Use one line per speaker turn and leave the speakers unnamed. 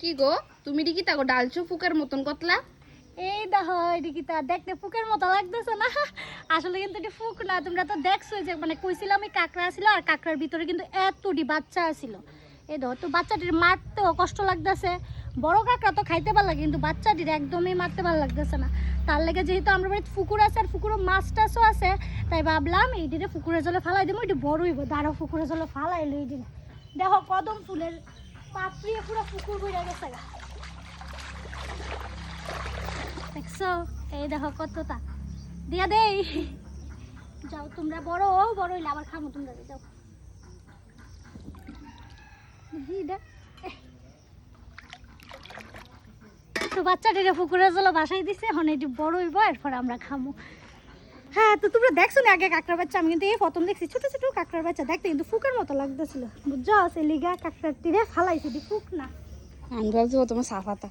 কি গো তুমি কি তাকো ডালছো ফুকের মতন কতলা?
এই দেখো এদিকে তা দেখতে ফুকের মতো লাগতেছে না, আসলে কিন্তু এটি ফুক না। তোমরা তো দেখছো যে মানে কইছিলাম আমি কাঁকড়া ছিল আর কাঁকড়ার ভিতরে কিন্তু এতটি বাচ্চা ছিল। এই দেখো তো বাচ্চাটির মারতেও কষ্ট লাগতেছে। বড় কাঁকড়া তো খাইতে ভালো লাগে কিন্তু বাচ্চাটির একদমই মারতে ভালো লাগতেছে না। তার লেগে যেহেতু আমরা বাড়িতে পুকুর আছে আর পুকুরও মাছ টাছও আছে, তাই ভাবলাম এই দিনে পুকুরের জলে ফালাই দেবো, এটি বড় হইব। দাঁড়াও পুকুরের জলে ফালাইলো এই দিনে। দেখো কদম ফুলের পাপড়িয়ে পুরো পুকুর বইয়া গেছে। দেখছো এই দেখো কতটা দিয়া দেই। যাও তোমরা বড় হইলে আবার খামো তোমরা, যাও। তো বাচ্চাটিরা পুকুরের জল বাসায় দিছে, এখন এটি বড় হইব এরপর আমরা খামো। হ্যাঁ তো তোমরা দেখছো না আগে কাঁকড়ার বাচ্চা? আমি কিন্তু এই প্রথম দেখছি ছোট ছোট কাঁকড়ার বাচ্চা, দেখতে কিন্তু ফুকের মতো লাগতেছিল, বুঝছো? সেই লিগা কাঁকড়ার তীরে ফালাইছি, ফুক না।
আমি ভাবছি তোমার সাফাতা।